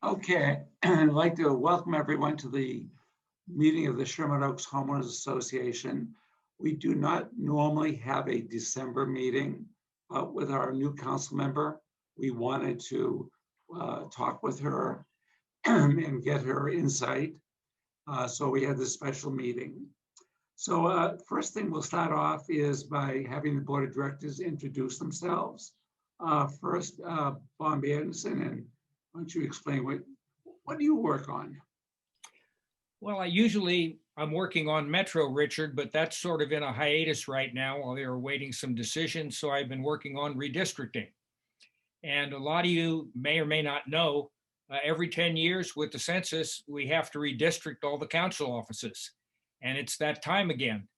Okay, I'd like to welcome everyone to the meeting of the Sherman Oaks Homeowners Association. We do not normally have a December meeting, but with our new council member, we wanted to talk with her and get her insight. So we had this special meeting. So first thing we'll start off is by having the board of directors introduce themselves. First, Bob Anderson, and why don't you explain what do you work on? Well, I'm working on Metro, Richard, but that's sort of in a hiatus right now while they're awaiting some decisions. So I've been working on redistricting. And a lot of you may or may not know, every 10 years with the census, we have to redistrict all the council offices. And it's that time again.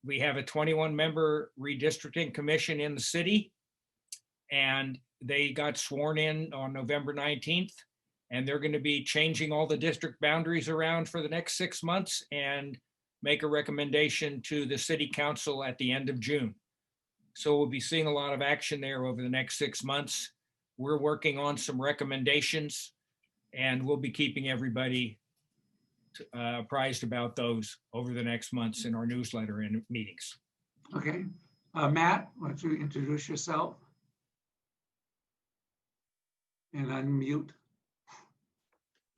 We have a 21-member redistricting commission in the city, and they got sworn in on November 19th. And they're going to be changing all the district boundaries around for the next 6 months and make a recommendation to the city council at the end of June. So we'll be seeing a lot of action there over the next 6 months. We're working on some recommendations, and we'll be keeping everybody apprised about those over the next months in our newsletter and meetings. Okay, Matt, why don't you introduce yourself and unmute?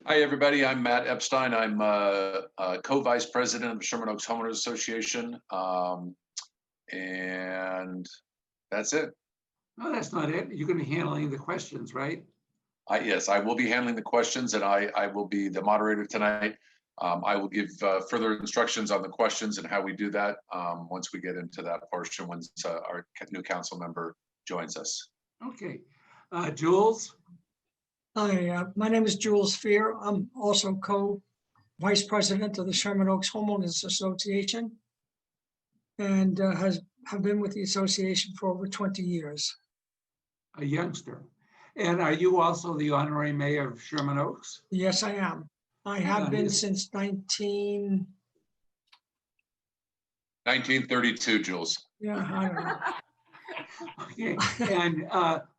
Hi, everybody. I'm Matt Epstein. I'm co-vice president of the Sherman Oaks Homeowners Association. And that's it. No, that's not it. You're going to be handling the questions, right? Yes, I will be handling the questions, and I will be the moderator tonight. I will give further instructions on the questions and how we do that once we get into that portion, once our new council member joins us. Okay, Jules? Hi, my name is Jules Fear. I'm also co-vice president of the Sherman Oaks Homeowners Association and have been with the association for over 20 years. A youngster. And are you also the honorary mayor of Sherman Oaks? Yes, I am. I have been since 1932, Jules. Yeah, I don't know. Okay, and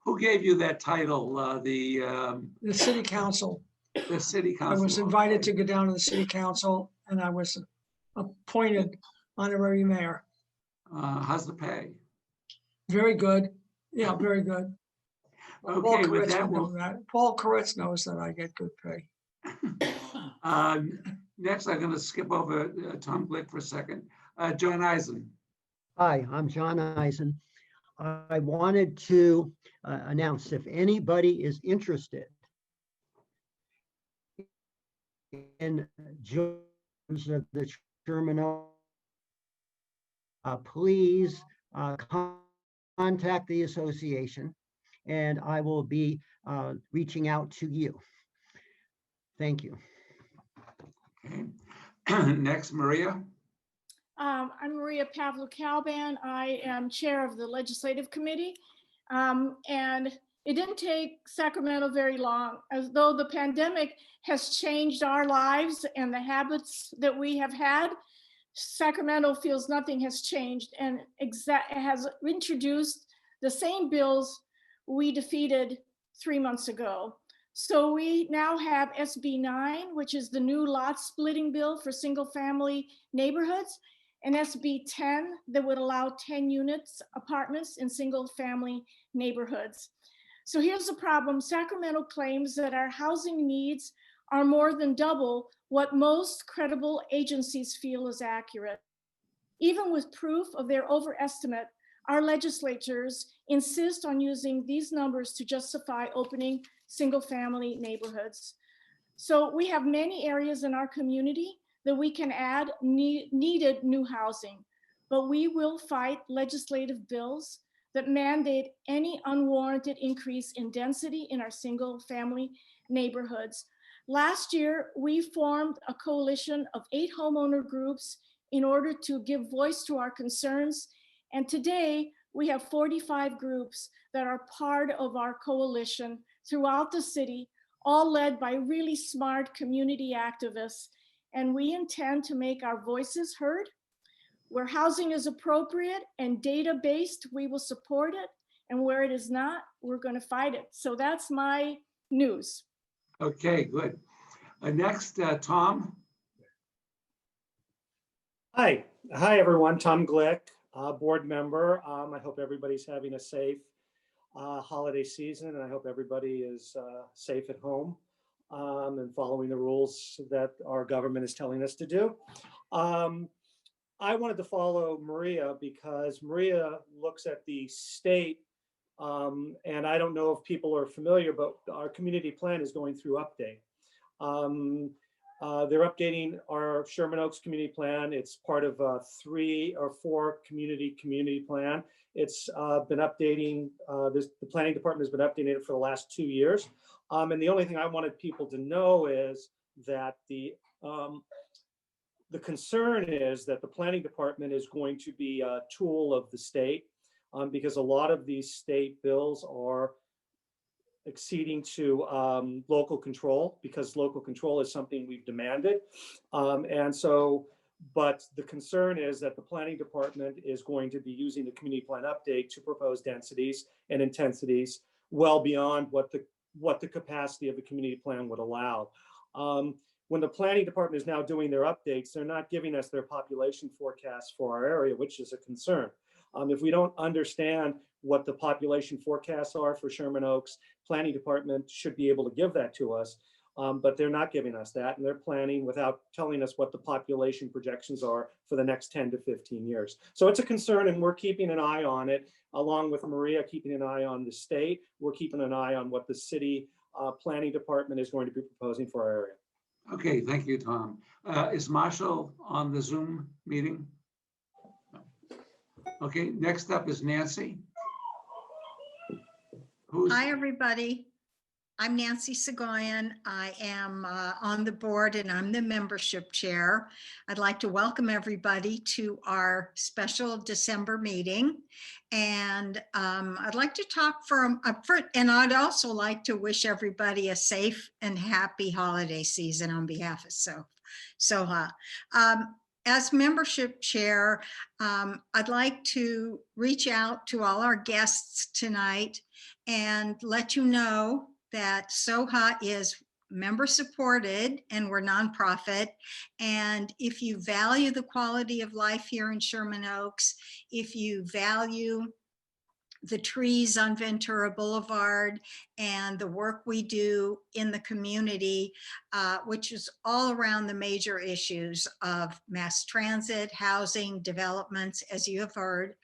who gave you that title? The city council. The city council. I was invited to go down to the city council and I was appointed honorary mayor. How's the pay? Very good. Yeah, very good. Okay, Paul with Koretz that, would know that. Paul Koretz knows that I get good pay. Next, I'm going to skip over Tom Glick for a second. John Eisen. Hi, I'm John Eisen. I wanted to announce if anybody is interested in joining the Sherman Oaks, please contact the association and I will be reaching out to you. Thank you. Okay. Next, Maria. I'm Maria Pavlo-Calban. I am chair of the legislative committee. And it didn't take Sacramento very long, as though the pandemic has changed our lives and the habits that we have had. Sacramento feels nothing has changed and has introduced the same bills we defeated 3 months ago. So we now have SB 9, which is the new lot splitting bill for single family neighborhoods, and SB 10 that would allow 10 units apartments in single family neighborhoods. So here's the problem. Sacramento claims that our housing needs are more than double what most credible agencies feel is accurate. Even with proof of their overestimate, our legislators insist on using these numbers to justify opening single family neighborhoods. So we have many areas in our community that we can add needed new housing, but we will fight legislative bills that mandate any unwarranted increase in density in our single family neighborhoods. Last year, we formed a coalition of 8 homeowner groups in order to give voice to our concerns. And today we have 45 groups that are part of our coalition throughout the city, all led by really smart community activists. And we intend to make our voices heard. Where housing is appropriate and data-based, we will support it. And where it is not, we're going to fight it. So that's my news. Okay, good. Next, Tom. Hi, everyone. Tom Glick, board member. I hope everybody's having a safe holiday season, and I hope everybody is safe at home and following the rules that our government is telling us to do. I wanted to follow Maria because Maria looks at the state, and I don't know if people are familiar, but our community plan is going through update. They're updating our Sherman Oaks community plan. It's part of a 3 or 4 community plan. It's been updating, the planning department has been updating it for the last 2 years. And the only thing I wanted people to know is that the concern is that the planning department is going to be a tool of the state because a lot of these state bills are acceding to local control, because local control is something we've demanded. And so, but the concern is that the planning department is going to be using the community plan update to propose densities and intensities well beyond what the capacity of the community plan would allow. When the planning department is now doing their updates, they're not giving us their population forecast for our area, which is a concern. If we don't understand what the population forecasts are for Sherman Oaks, planning department should be able to give that to us, but they're not giving us that, and they're planning without telling us what the population projections are for the next 10 to 15 years. So it's a concern, and we're keeping an eye on it, along with Maria keeping an eye on the state. We're keeping an eye on what the city planning department is going to be proposing for our area. Okay, thank you, Tom. Is Marshall on the Zoom meeting? No. Okay, next up is Nancy. Hi, everybody. I'm Nancy Segoyan. I am on the board and I'm the membership chair. I'd like to welcome everybody to our special December meeting. And I'd like to talk and I'd also like to wish everybody a safe and happy holiday season on behalf of SOHA. As membership chair, I'd like to reach out to all our guests tonight and let you know that SOHA is member supported and we're nonprofit. And if you value the quality of life here in Sherman Oaks, if you value the trees on Ventura Boulevard and the work we do in the community, which is all around the major issues of mass transit, housing, developments, as you have heard,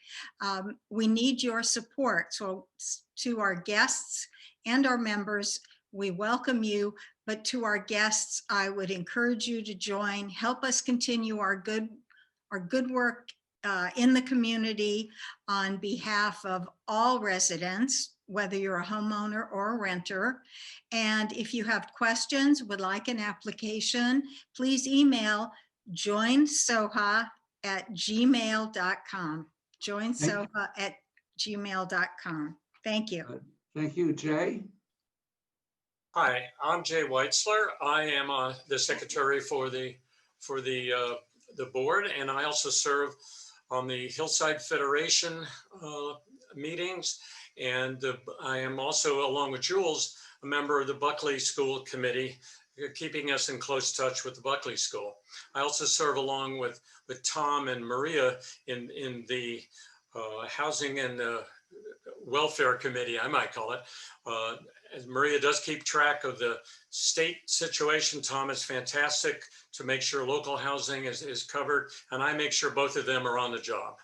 we need your support. So to our guests and our members, we welcome you, but to our guests, I would encourage you to join, help us continue our good work in the community on behalf of all residents, whether you're a homeowner or a renter. And if you have questions, would like an application, please email joinsoha@gmail.com. joinsoha@gmail.com. Thank you. Thank you, Jay. Hi, I'm Jay Weitzler. I am the secretary for the board, and I also serve on the Hillside Federation meetings. And I am also, along with Jules, a member of the Buckley School Committee, keeping us in close touch with the Buckley School. I also serve along with Tom and Maria in the Housing and Welfare Committee, I might call it. As Maria does keep track of the state situation, Tom is fantastic to make sure local housing is covered, and I make sure both of them are on the job.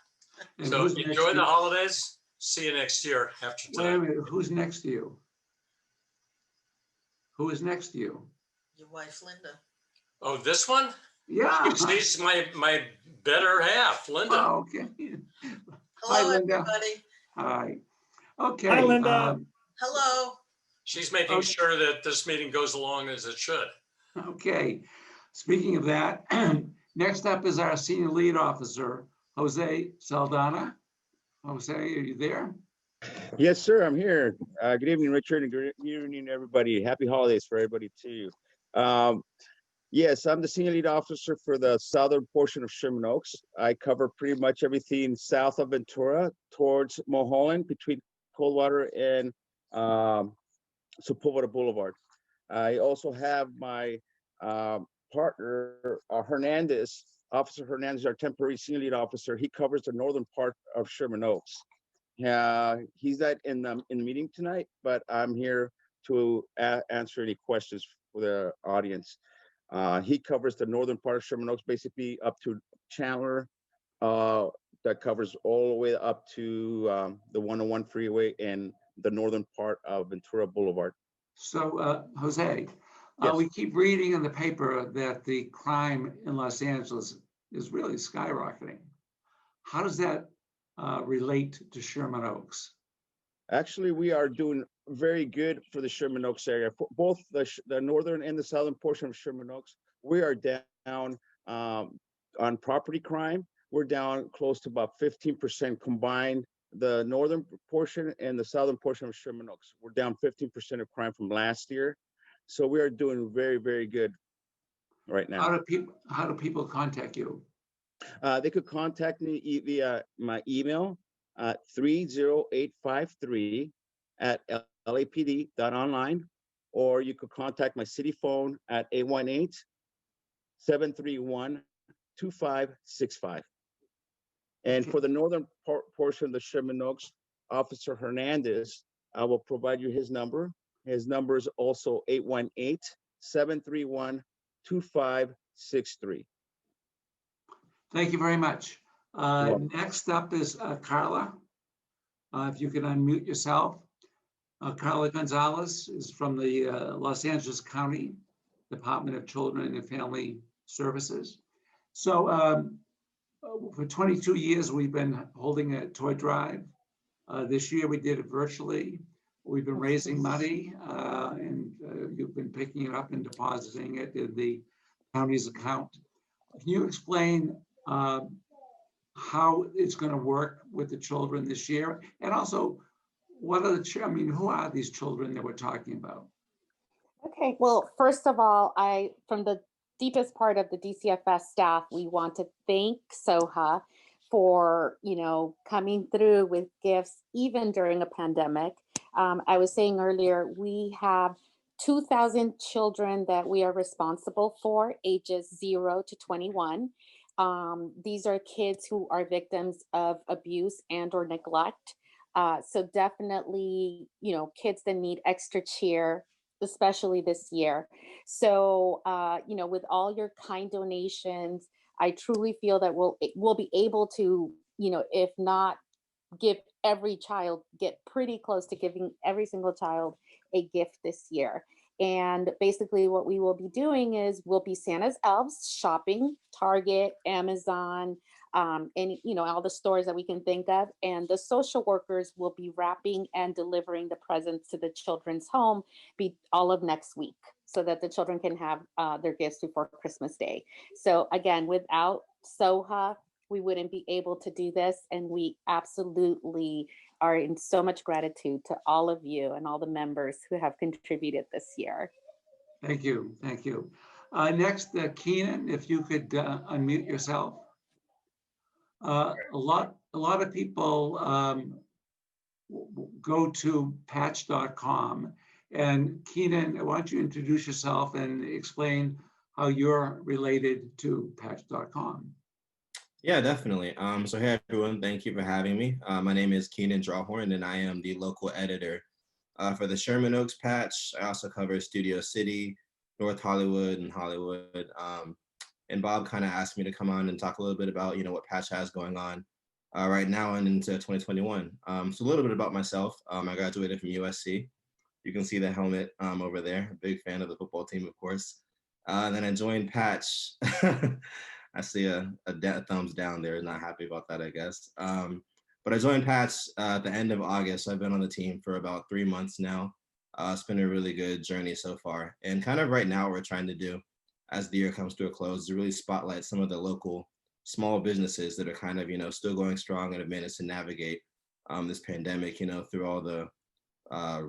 And So who's enjoy next the to- holidays. See you next year after Wait a tonight. minute, who's next to you? Who is next to you? Your wife, Linda. Oh, this one? Yeah. She's my better half, Linda. Oh, okay. Hello, Linda. everybody. Hi. Okay. Hi, Linda. Hello. She's making Okay. sure that this meeting goes along as it should. Okay. Speaking of that, next up is our senior lead officer, Jose Saldana. Jose, are you there? Yes, sir. I'm here. Good evening, Richard, and good evening, everybody. Happy holidays for everybody too. Yes, I'm the senior lead officer for the southern portion of Sherman Oaks. I cover pretty much everything south of Ventura towards Mulholland, between Coldwater and Sepulveda Boulevard. I also have my partner, Hernandez, Officer Hernandez, our temporary senior lead officer. He covers the northern part of Sherman Oaks. He's not in the meeting tonight, but I'm here to answer any questions for the audience. He covers the northern part of Sherman Oaks, basically up to Chandler. That covers all the way up to the 101 freeway and the northern part of Ventura Boulevard. So, Jose, Yes. we keep reading in the paper that the crime in Los Angeles is really skyrocketing. How does that relate to Sherman Oaks? Actually, we are doing very good for the Sherman Oaks area, for both the northern and the southern portion of Sherman Oaks. We are down on property crime. We're down close to about 15% combined. The northern portion and the southern portion of Sherman Oaks, we're down 15% of crime from last year. So we are doing very, very good right now. How do people contact you? They could contact me via my email, 30853@lapd.online, or you could contact my city phone at 818-731-2565. And for the northern portion of the Sherman Oaks, Officer Hernandez, I will provide you his number. His number is also 818-731-2563. Thank you very much. Next up is Carla. If you can unmute yourself. Carla Gonzalez is from the Los Angeles County Department of Children and Family Services. So for 22 years, we've been holding a toy drive. This year we did it virtually. We've been raising money and you've been picking it up and depositing it in the county's account. Can you explain how it's going to work with the children this year? And also, what are who are these children that we're talking about? Okay, well, first of all, from the deepest part of the DCFS staff, we want to thank SOHA for, coming through with gifts even during a pandemic. I was saying earlier, we have 2,000 children that we are responsible for, ages 0 to 21. These are kids who are victims of abuse and or neglect. So definitely, kids that need extra cheer, especially this year. So, with all your kind donations, I truly feel that we'll be able to, if not give every child, get pretty close to giving every single child a gift this year. And basically what we will be doing is we'll be Santa's elves shopping, Target, Amazon, and all the stores that we can think of. And the social workers will be wrapping and delivering the presents to the children's home all of next week, so that the children can have their gifts before Christmas Day. So again, without SOHA, we wouldn't be able to do this. And we absolutely are in so much gratitude to all of you and all the members who have contributed this year. Thank you. Thank you. Next, Keenan, if you could unmute yourself. A lot of people go to patch.com. And Keenan, why don't you introduce yourself and explain how you're related to patch.com? Yeah, definitely. So hey, everyone. Thank you for having me. My name is Keenan Drawhorn, and I am the local editor for the Sherman Oaks Patch. I also cover Studio City, North Hollywood, and Hollywood. And Bob kind of asked me to come on and talk a little bit about, what Patch has going on right now and into 2021. So a little bit about myself. I graduated from USC. You can see the helmet over there. A big fan of the football team, of course. Then I joined Patch. I see a thumbs down there. Not happy about that, I guess. But I joined Patch at the end of August. I've been on the team for about 3 months now. It's been a really good journey so far. And kind of right now, what we're trying to do as the year comes to a close is really spotlight some of the local small businesses that are kind of, still going strong and have managed to navigate this pandemic, through all the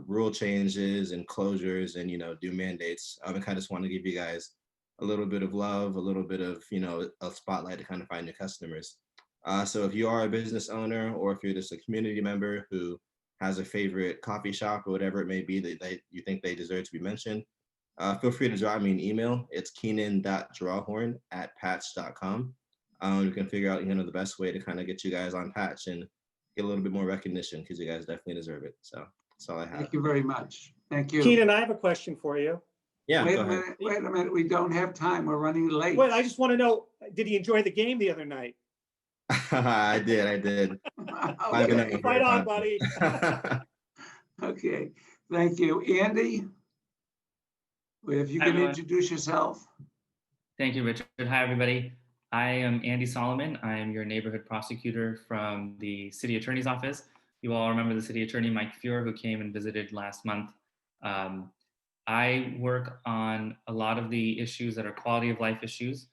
rule changes and closures and, do mandates. I kind of just want to give you guys a little bit of love, a little bit of, a spotlight to kind of find your customers. So if you are a business owner, or if you're just a community member who has a favorite coffee shop or whatever it may be that you think they deserve to be mentioned, feel free to drop me an email. It's keenan.drawhorn@patch.com. We can figure out, the best way to kind of get you guys on Patch and get a little bit more recognition, because you guys definitely deserve it. So that's all I have. Thank you very much. Thank you. Keenan, I have a question for you. Yeah, Wait go a ahead. minute, wait a minute. We don't have time. We're running late. Wait, I just want to know, did he enjoy the game the other night? I did. I've been having a Right great on, time. buddy. Okay, thank you. Andy? If you Hi, can everyone. introduce yourself. Thank you, Richard. Hi, everybody. I am Andy Solomon. I am your neighborhood prosecutor from the City Attorney's Office. You all remember the City Attorney, Mike Fuhr, who came and visited last month. I work on a lot of the issues that are quality of life issues,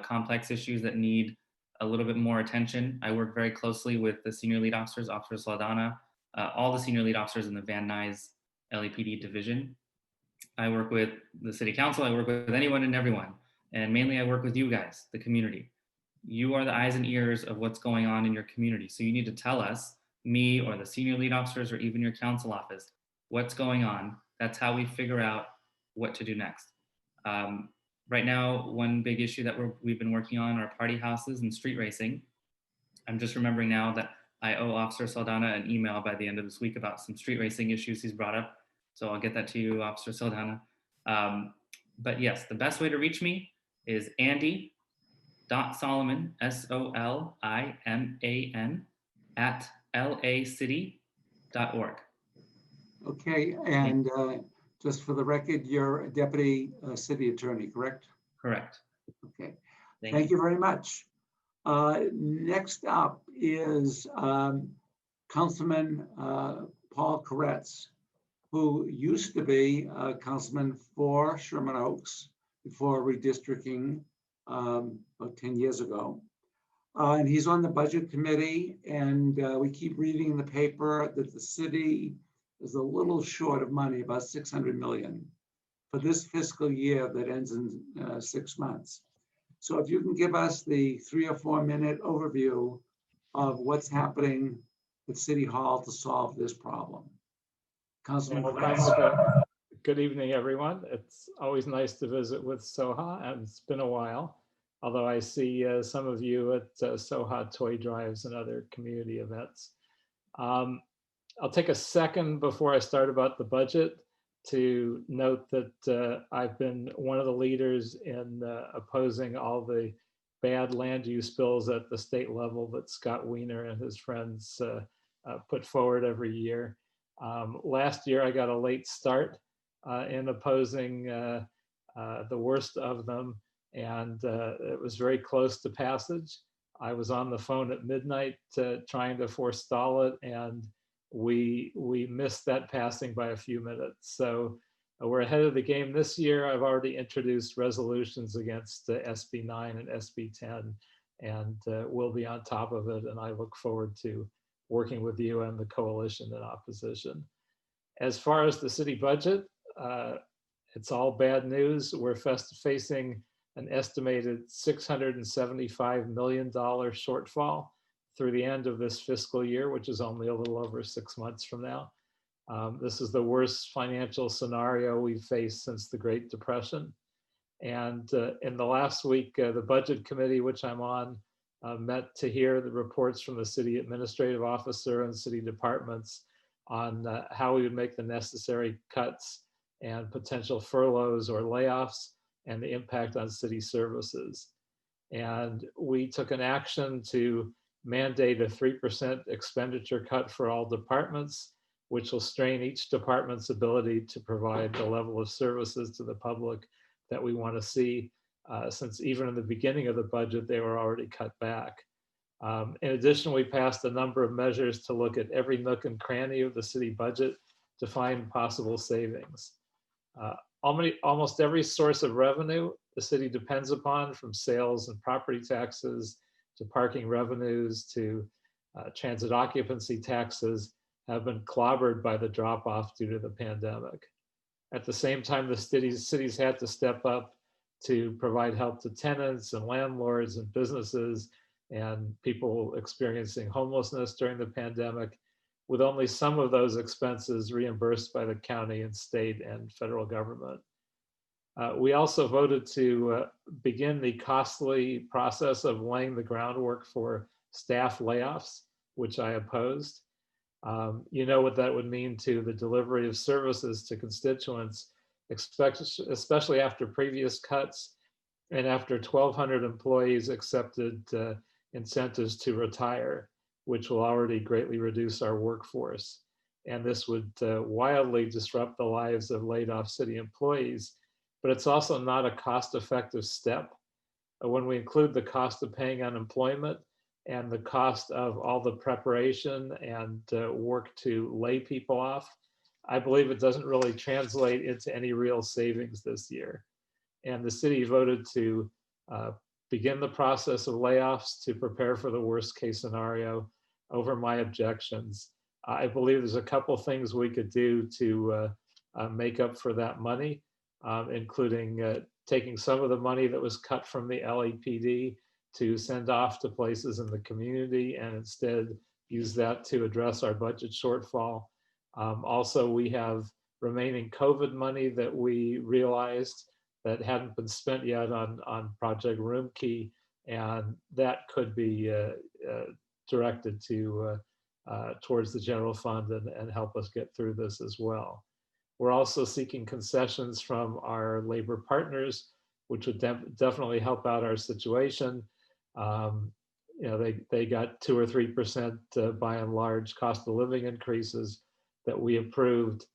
complex issues that need a little bit more attention. I work very closely with the senior lead officers, Officer Saldana, all the senior lead officers in the Van Nuys LAPD division. I work with the City Council. I work with anyone and everyone. And mainly I work with you guys, the community. You are the eyes and ears of what's going on in your community. So you need to tell us, me or the senior lead officers or even your council office, what's going on. That's how we figure out what to do next. Right now, one big issue that we've been working on are party houses and street racing. I'm just remembering now that I owe Officer Saldana an email by the end of this week about some street racing issues he's brought up. So I'll get that to you, Officer Saldana. But yes, the best way to reach me is Andy.Solomon, SOLIMAN, @lacity.org. Okay, and just for the record, you're a deputy city attorney, correct? Correct. Okay, thank you very much. Next up is Councilman Paul Koretz, who used to be a councilman for Sherman Oaks before redistricting about 10 years ago. And he's on the budget committee, and we keep reading in the paper that the city is a little short of money, about 600 million for this fiscal year that ends in 6 months. So if you can give us the 3 or 4 minute overview of what's happening at City Hall to solve this problem. Councilman Koretz. Good evening, everyone. It's always nice to visit with SOHA, and it's been a while. Although I see some of you at SOHA toy drives and other community events. I'll take a second before I start about the budget to note that I've been one of the leaders in opposing all the bad land use bills at the state level that Scott Wiener and his friends put forward every year. Last year, I got a late start in opposing the worst of them, and it was very close to passage. I was on the phone at midnight trying to forestall it, and we missed that passing by a few minutes. So we're ahead of the game this year. I've already introduced resolutions against SB 9 and SB 10, and we'll be on top of it. And I look forward to working with you and the coalition in opposition. As far as the city budget, it's all bad news. We're facing an estimated $675 million shortfall through the end of this fiscal year, which is only a little over 6 months from now. This is the worst financial scenario we've faced since the Great Depression. And in the last week, the budget committee, which I'm on, met to hear the reports from the city administrative officer and city departments on how we would make the necessary cuts and potential furloughs or layoffs and the impact on city services. And we took an action to mandate a 3% expenditure cut for all departments, which will strain each department's ability to provide the level of services to the public that we want to see, since even in the beginning of the budget, they were already cut back. In addition, we passed a number of measures to look at every nook and cranny of the city budget to find possible savings. Almost every source of revenue the city depends upon, from sales and property taxes to parking revenues to transit occupancy taxes, have been clobbered by the drop-off due to the pandemic. At the same time, the cities had to step up to provide help to tenants and landlords and businesses and people experiencing homelessness during the pandemic, with only some of those expenses reimbursed by the county and state and federal government. We also voted to begin the costly process of laying the groundwork for staff layoffs, which I opposed. You know what that would mean to the delivery of services to constituents, especially after previous cuts and after 1,200 employees accepted incentives to retire, which will already greatly reduce our workforce. And this would wildly disrupt the lives of laid off city employees, but it's also not a cost-effective step. When we include the cost of paying unemployment and the cost of all the preparation and work to lay people off, I believe it doesn't really translate into any real savings this year. And the city voted to begin the process of layoffs to prepare for the worst case scenario over my objections. I believe there's a couple things we could do to make up for that money, including taking some of the money that was cut from the LAPD to send off to places in the community and instead use that to address our budget shortfall. Also, we have remaining COVID money that we realized that hadn't been spent yet on Project Roomkey, and that could be directed to towards the general fund and help us get through this as well. We're also seeking concessions from our labor partners, which would definitely help out our situation. You know, they got 2 or 3% by and large cost of living increases that we approved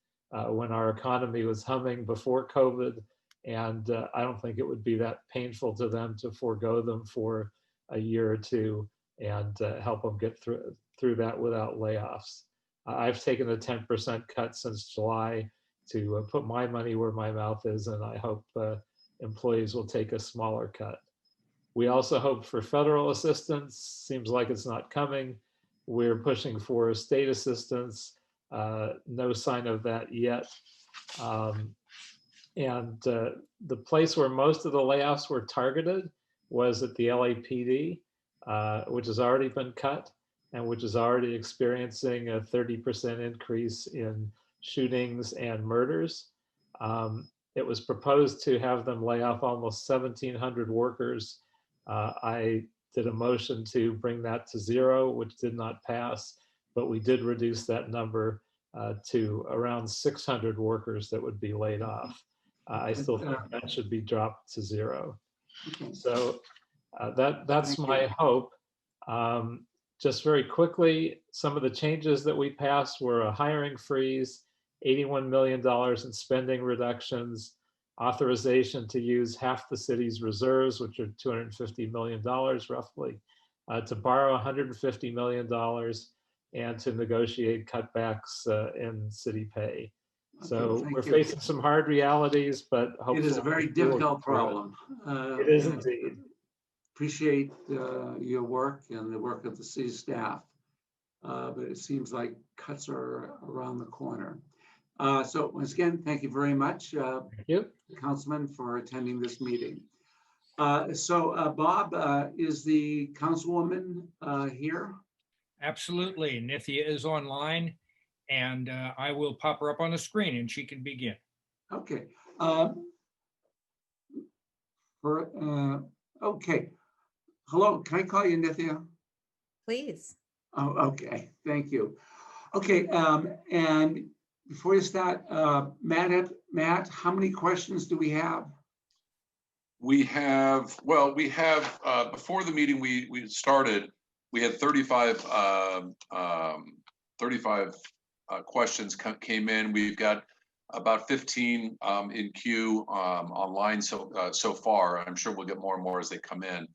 when our economy was humming before COVID. And I don't think it would be that painful to them to forego them for a year or two and help them get through that without layoffs. I've taken a 10% cut since July to put my money where my mouth is, and I hope employees will take a smaller cut. We also hope for federal assistance. Seems like it's not coming. We're pushing for state assistance. No sign of that yet. And the place where most of the layoffs were targeted was at the LAPD, which has already been cut and which is already experiencing a 30% increase in shootings and murders. It was proposed to have them lay off almost 1,700 workers. I did a motion to bring that to 0, which did not pass, but we did reduce that number to around 600 workers that would be laid off. I still think that should be dropped to 0. Okay. So that's my hope. Just very quickly, some of the changes that we passed were a hiring freeze, $81 million in spending reductions, authorization to use half the city's reserves, which are $250 million roughly, to borrow $150 million, and to negotiate cutbacks in city pay. So we're facing some hard realities, but hopefully it is a very difficult problem. It is indeed. Appreciate your work and the work of the city staff, but it seems like cuts are around the corner. So once again, thank you very much, Councilman, for attending this meeting. So Bob, is the Councilwoman here? Absolutely. Nithya is online, and I will pop her up on the screen and she can begin. Okay. Okay. Hello, can I call you Nithya? Please. Oh, okay. Thank you. Okay. And before you start, Matt, how many questions do we have? We have, well, before the meeting we started, we had 35 questions came in. We've got about 15 in queue online so far. I'm sure we'll get more and more as they come in.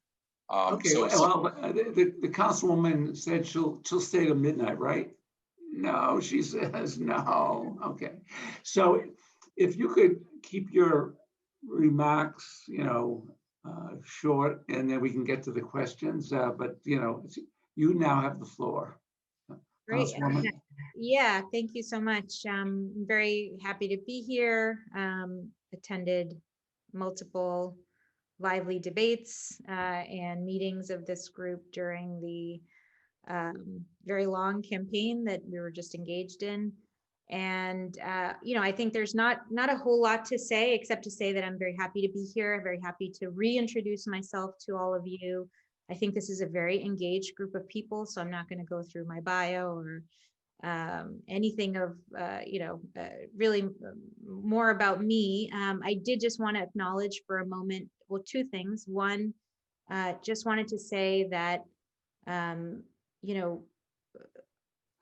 Okay, the Councilwoman said she'll stay till midnight, right? No, she says no. Okay, so if you could keep your remarks, short, and then we can get to the questions. But you now have the floor. Great. Yeah, thank you so much. I'm very happy to be here. Attended multiple lively debates and meetings of this group during the very long campaign that we were just engaged in. And, I think there's not a whole lot to say, except to say that I'm very happy to be here. I'm very happy to reintroduce myself to all of you. I think this is a very engaged group of people, so I'm not going to go through my bio or anything of, really more about me. I did just want to acknowledge for a moment, well, two things. One, just wanted to say that,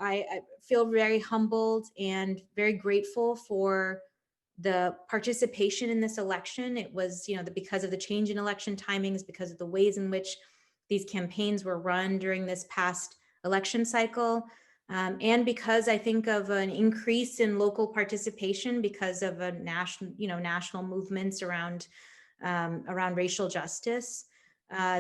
I feel very humbled and very grateful for the participation in this election. It was, because of the change in election timings, because of the ways in which these campaigns were run during this past election cycle, and because I think of an increase in local participation because of a national movements around racial justice.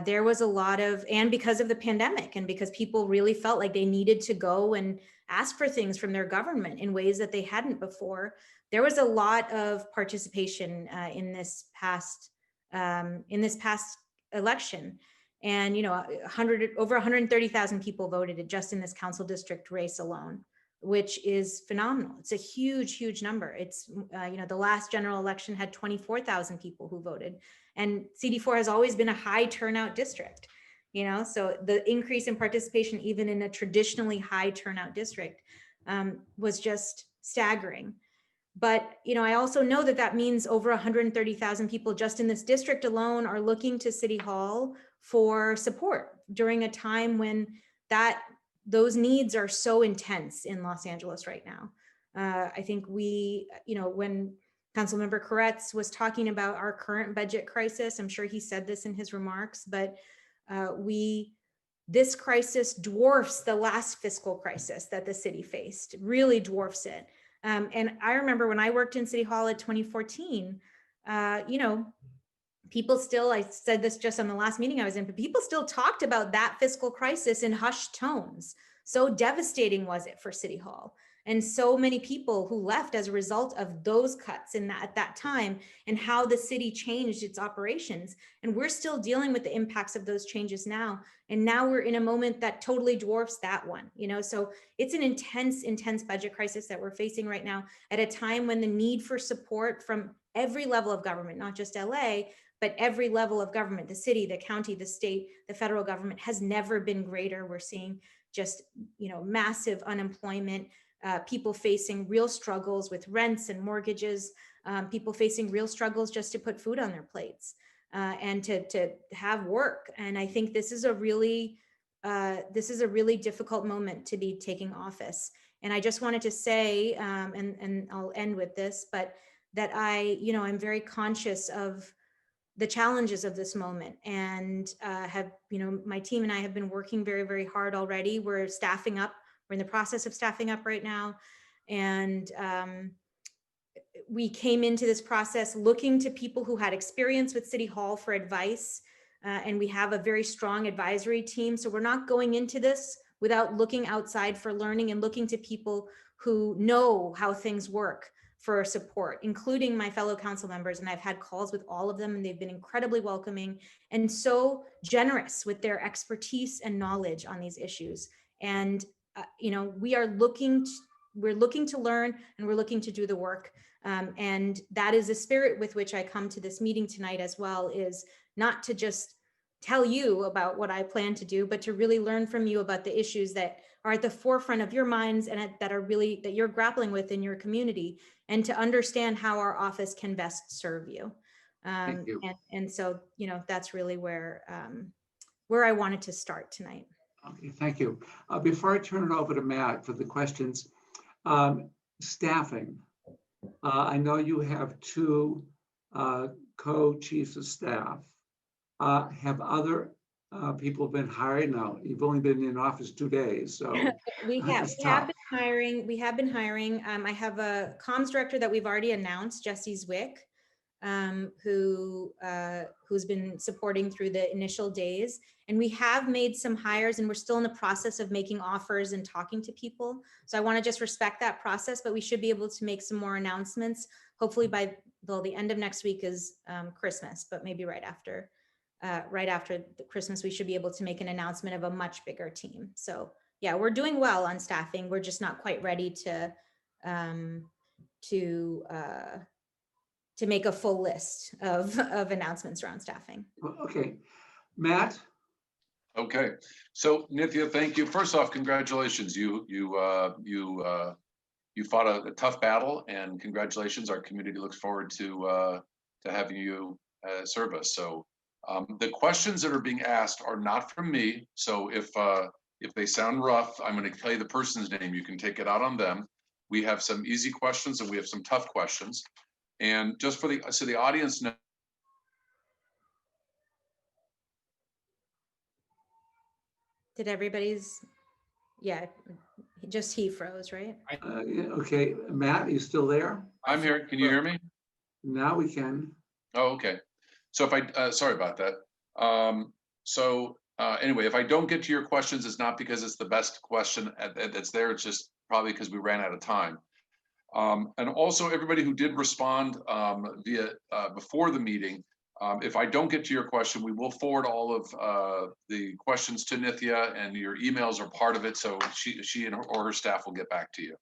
There was a lot of, and because of the pandemic, and because people really felt like they needed to go and ask for things from their government in ways that they hadn't before, there was a lot of participation in this past election. And over 130,000 people voted just in this council district race alone, which is phenomenal. It's a huge, huge number. It's the last general election had 24,000 people who voted, and CD4 has always been a high turnout district. So the increase in participation, even in a traditionally high turnout district, was just staggering. But, I also know that means over 130,000 people just in this district alone are looking to City Hall for support during a time when those needs are so intense in Los Angeles right now. I think when Councilmember Koretz was talking about our current budget crisis, I'm sure he said this in his remarks, but this crisis dwarfs the last fiscal crisis that the city faced, really dwarfs it. And I remember when I worked in City Hall in 2014, people still, I said this just on the last meeting I was in, but people still talked about that fiscal crisis in hushed tones. So devastating was it for City Hall. And so many people who left as a result of those cuts at that time, and how the city changed its operations. And we're still dealing with the impacts of those changes now. And now we're in a moment that totally dwarfs that one, so it's an intense, intense budget crisis that we're facing right now at a time when the need for support from every level of government, not just LA, but every level of government, the city, the county, the state, the federal government, has never been greater. We're seeing just, massive unemployment, people facing real struggles with rents and mortgages, people facing real struggles just to put food on their plates, and to have work. And I think this is a really difficult moment to be taking office. And I just wanted to say, and I'll end with this, but that I'm very conscious of the challenges of this moment, and my team and I have been working very, very hard already. We're staffing up. We're in the process of staffing up right now. And we came into this process looking to people who had experience with City Hall for advice. And we have a very strong advisory team. So we're not going into this without looking outside for learning and looking to people who know how things work for support, including my fellow council members. And I've had calls with all of them, and they've been incredibly welcoming and so generous with their expertise and knowledge on these issues. And we're looking to learn, and we're looking to do the work. And that is the spirit with which I come to this meeting tonight as well, is not to just tell you about what I plan to do, but to really learn from you about the issues that are at the forefront of your minds and that you're grappling with in your community, and to understand how our office can best serve you. Thank you. And so, that's really where I wanted to start tonight. Okay, thank you. Before I turn it over to Matt for the questions, staffing. I know you have two co-chiefs of staff. Have other people been hired? Now, you've only been in office 2 days, so we have been hiring. We have been hiring. I have a comms director that we've already announced, Jesse Zwick, who's been supporting through the initial days. And we have made some hires, and we're still in the process of making offers and talking to people. So I want to just respect that process, but we should be able to make some more announcements. Hopefully by the end of next week is Christmas, but maybe right after the Christmas, we should be able to make an announcement of a much bigger team. So yeah, we're doing well on staffing. We're just not quite ready to to make a full list of announcements around staffing. Okay, Matt? Okay, so Nithya, thank you. First off, congratulations. You fought a tough battle, and congratulations. Our community looks forward to having you serve us. So the questions that are being asked are not from me. So if they sound rough, I'm going to tell you the person's name. You can take it out on them. We have some easy questions and we have some tough questions. And just for the audience knows. Did everybody's, yeah, just he froze, right? Yeah, okay, Matt, are you still there? I'm here. Can you hear me? Now we can. Oh, okay. So if I, sorry about that. Anyway, if I don't get to your questions, it's not because it's the best question that's there. It's just probably because we ran out of time. And also everybody who did respond via before the meeting, if I don't get to your question, we will forward all of the questions to Nithya, and your emails are part of it. So she and or her staff will get back to you.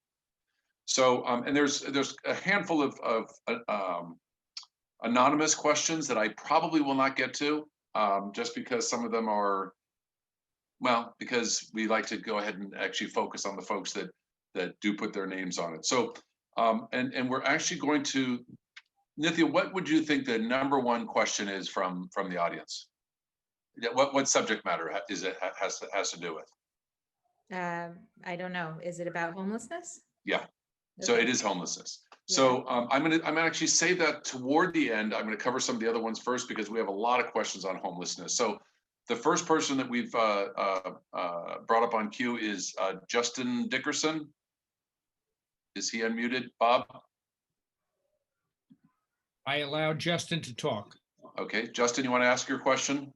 So, and there's a handful of anonymous questions that I probably will not get to, just because some of them are, well, because we like to go ahead and actually focus on the folks that do put their names on it. So, and we're actually going to, Nithya, what would you think the number one question is from the audience? What subject matter has to do with? I don't know. Is it about homelessness? Yeah. So Okay. it is homelessness. So I'm gonna actually save that toward the end. I'm gonna cover some of the other ones first because we have a lot of questions on homelessness. So the first person that we've brought up on queue is Justin Dickerson. Is he unmuted, Bob? I allowed Justin to talk. Okay, Justin, you want to ask your question?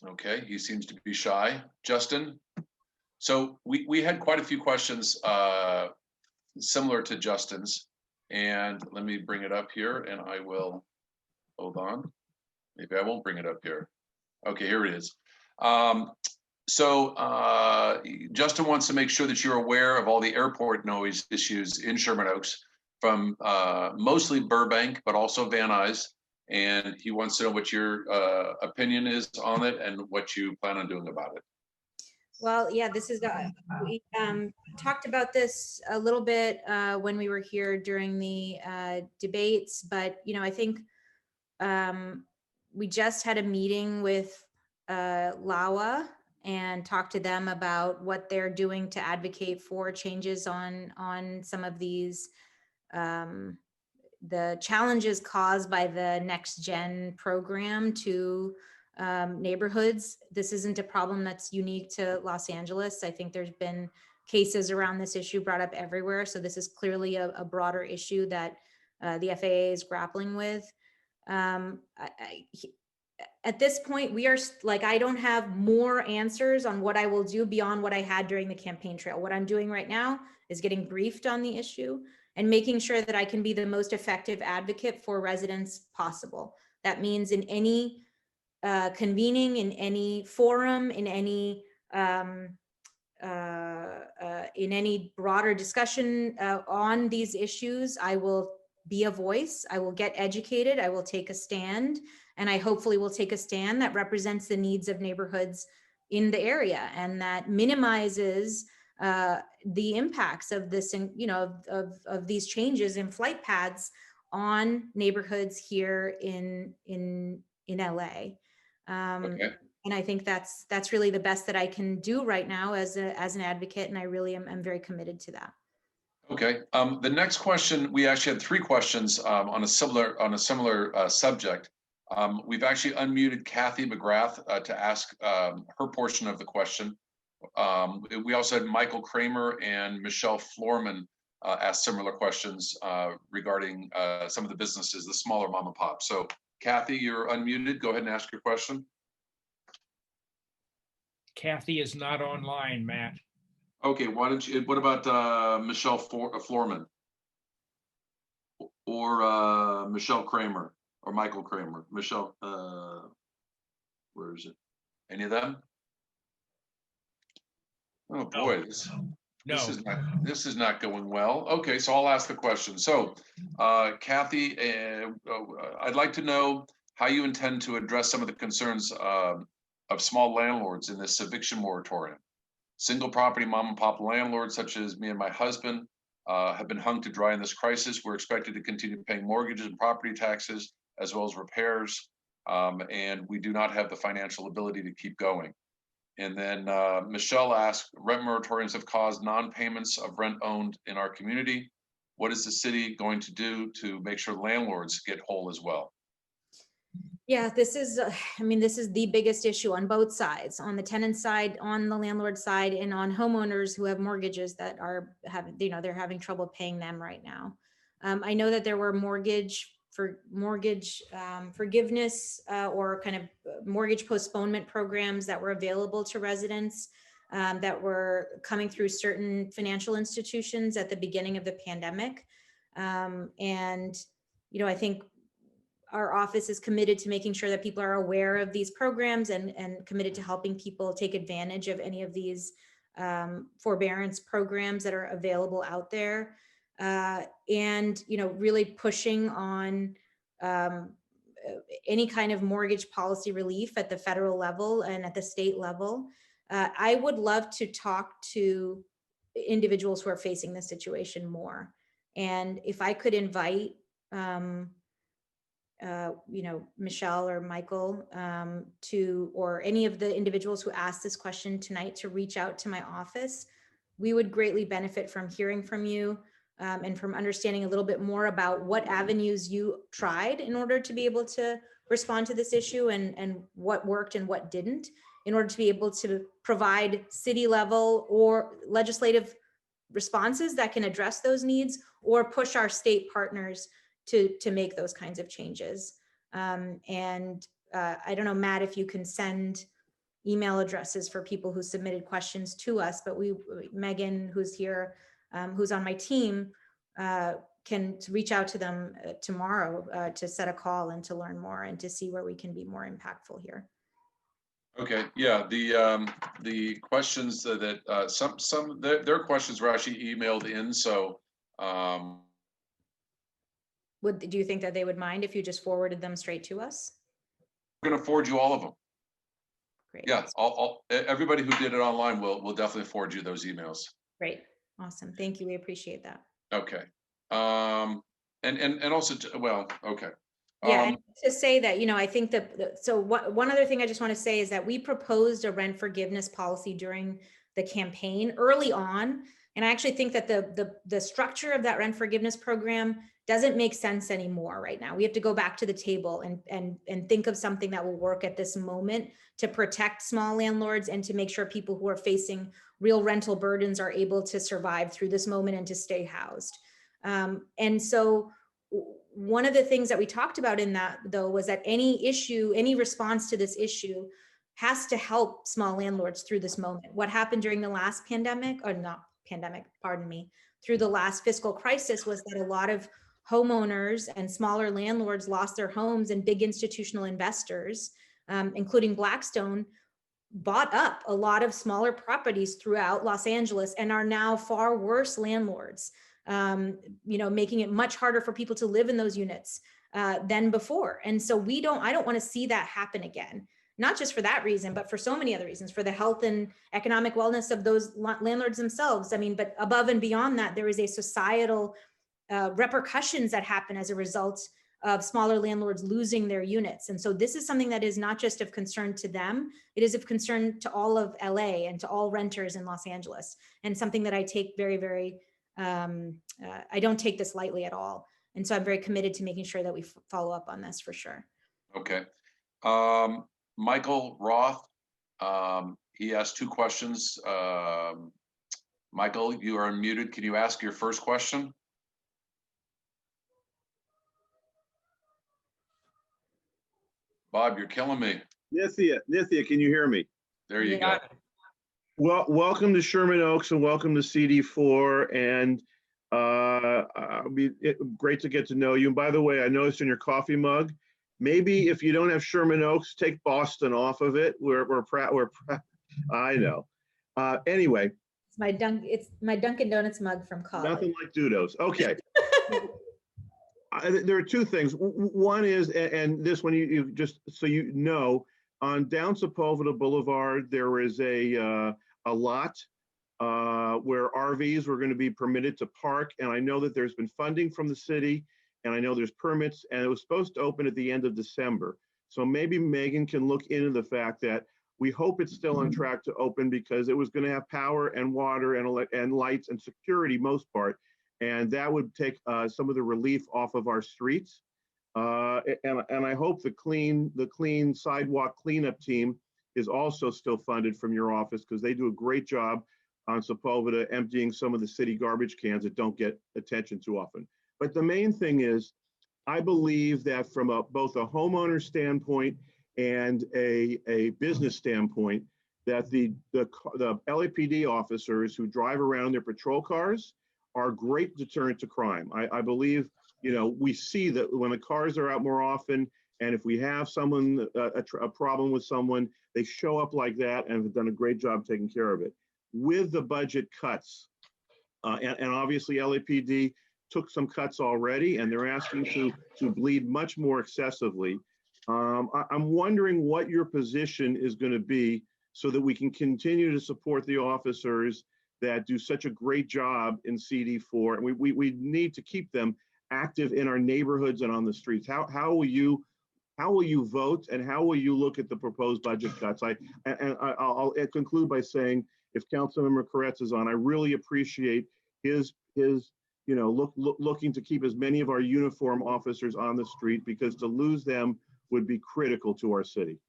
Okay, he seems to be shy. Justin? So we had quite a few questions similar to Justin's, and let me bring it up here and I will, hold on. Maybe I won't bring it up here. Okay, here it is. Justin wants to make sure that you're aware of all the airport noise issues in Sherman Oaks from mostly Burbank, but also Van Nuys. And he wants to know what your opinion is on it and what you plan on doing about it. Well, yeah, this is, we talked about this a little bit when we were here during the debates, but, you know, I think we just had a meeting with LAWA and talked to them about what they're doing to advocate for changes on some of these, the challenges caused by the Next Gen program to neighborhoods. This isn't a problem that's unique to Los Angeles. I think there's been cases around this issue brought up everywhere. So this is clearly a broader issue that the FAA is grappling with. At this point, we are like, I don't have more answers on what I will do beyond what I had during the campaign trail. What I'm doing right now is getting briefed on the issue and making sure that I can be the most effective advocate for residents possible. That means in any convening, in any forum, in any broader discussion on these issues, I will be a voice, I will get educated, I will take a stand, and I hopefully will take a stand that represents the needs of neighborhoods in the area and that minimizes the impacts of this, you know, of these changes in flight paths on neighborhoods here in LA. Okay. And I think that's really the best that I can do right now as an advocate, and I really am very committed to that. Okay. The next question, we actually had three questions on a similar subject. We've actually unmuted Kathy McGrath to ask her portion of the question. We also had Michael Kramer and Michelle Florman ask similar questions regarding some of the businesses, the smaller mom and pop. So Kathy, you're unmuted. Go ahead and ask your question. Kathy is not online, Matt. Okay, why don't you, what about Michelle Florman? Or Michelle Kramer or Michael Kramer? Michelle, where is it? Any of them? Oh, boy, this No. is not going well. Okay, so I'll ask the question. So, Kathy, I'd like to know how you intend to address some of the concerns of small landlords in this eviction moratorium. Single property mom and pop landlords such as me and my husband have been hung to dry in this crisis. We're expected to continue paying mortgages and property taxes as well as repairs, and we do not have the financial ability to keep going. And then Michelle asked, rent moratoriums have caused non-payments of rent owned in our community. What is the city going to do to make sure landlords get whole as well? Yeah, this is, I mean, this is the biggest issue on both sides, on the tenant side, on the landlord side, and on homeowners who have mortgages that are having, they're having trouble paying them right now. I know that there were mortgage forgiveness or kind of mortgage postponement programs that were available to residents that were coming through certain financial institutions at the beginning of the pandemic. And, I think our office is committed to making sure that people are aware of these programs and committed to helping people take advantage of any of these forbearance programs that are available out there. And, really pushing on any kind of mortgage policy relief at the federal level and at the state level. I would love to talk to individuals who are facing this situation more. And if I could invite, Michelle or Michael or any of the individuals who asked this question tonight to reach out to my office, we would greatly benefit from hearing from you and from understanding a little bit more about what avenues you tried in order to be able to respond to this issue and what worked and what didn't, in order to be able to provide city level or legislative responses that can address those needs or push our state partners to make those kinds of changes. I don't know, Matt, if you can send email addresses for people who submitted questions to us, but Megan, who's here, who's on my team, can reach out to them tomorrow to set a call and to learn more and to see where we can be more impactful here. Okay, yeah, the questions that their questions were actually emailed in, so Do you think that they would mind if you just forwarded them straight to us? we're going to forward you all of them. Great. Yeah, everybody who did it online will definitely forward you those emails. Great, awesome, thank you, we appreciate that. Okay, and also, well, okay. Yeah, and to say that, I think that, so one other thing I just want to say is that we proposed a rent forgiveness policy during the campaign early on. And I actually think that the structure of that rent forgiveness program doesn't make sense anymore right now. We have to go back to the table and think of something that will work at this moment to protect small landlords and to make sure people who are facing real rental burdens are able to survive through this moment and to stay housed. And so one of the things that we talked about in that, though, was that any response to this issue has to help small landlords through this moment. What happened during the last through the last fiscal crisis was that a lot of homeowners and smaller landlords lost their homes, and big institutional investors, including Blackstone, bought up a lot of smaller properties throughout Los Angeles and are now far worse landlords. Making it much harder for people to live in those units than before. And so I don't want to see that happen again, not just for that reason, but for so many other reasons, for the health and economic wellness of those landlords themselves. I mean, but above and beyond that, there is a societal repercussions that happen as a result of smaller landlords losing their units. And so this is something that is not just of concern to them, it is of concern to all of LA and to all renters in Los Angeles, and something that I take very, very I don't take this lightly at all. And so I'm very committed to making sure that we follow up on this for sure. Okay. Michael Roth, he asked two questions. Michael, you are unmuted. Can you ask your first question? Bob, you're killing me. Nithya, can you hear me? There you go. Well, welcome to Sherman Oaks and welcome to CD4. And it'll be great to get to know you. And by the way, I noticed in your coffee mug, maybe if you don't have Sherman Oaks, take Boston off of it. We're proud. I know. Anyway, It's my Dunkin' Donuts mug from college. nothing like Dudos. Okay. There are two things. One is, and this one you just so you know, on down Sepulveda Boulevard, there is a lot where RVs were going to be permitted to park. And I know that there's been funding from the city, and I know there's permits, and it was supposed to open at the end of December. So maybe Megan can look into the fact that we hope it's still on track to open, because it was going to have power and water and lights and security most part. And that would take some of the relief off of our streets. And I hope the clean sidewalk cleanup team is also still funded from your office, because they do a great job on Sepulveda emptying some of the city garbage cans that don't get attention too often. But the main thing is, I believe that from both a homeowner standpoint and a business standpoint, that the LAPD officers who drive around their patrol cars are a great deterrent to crime. I believe, we see that when the cars are out more often, and if we have someone, a problem with someone, they show up like that and have done a great job taking care of it. With the budget cuts, and obviously LAPD took some cuts already, and they're asking to bleed much more excessively. I'm wondering what your position is going to be, so that we can continue to support the officers that do such a great job in CD4, and we need to keep them active in our neighborhoods and on the streets. How will you vote, and how will you look at the proposed budget cuts? I'll conclude by saying, if Councilmember Koretz is on, I really appreciate his looking to keep as many of our uniform officers on the street, because to lose them would be critical to our city.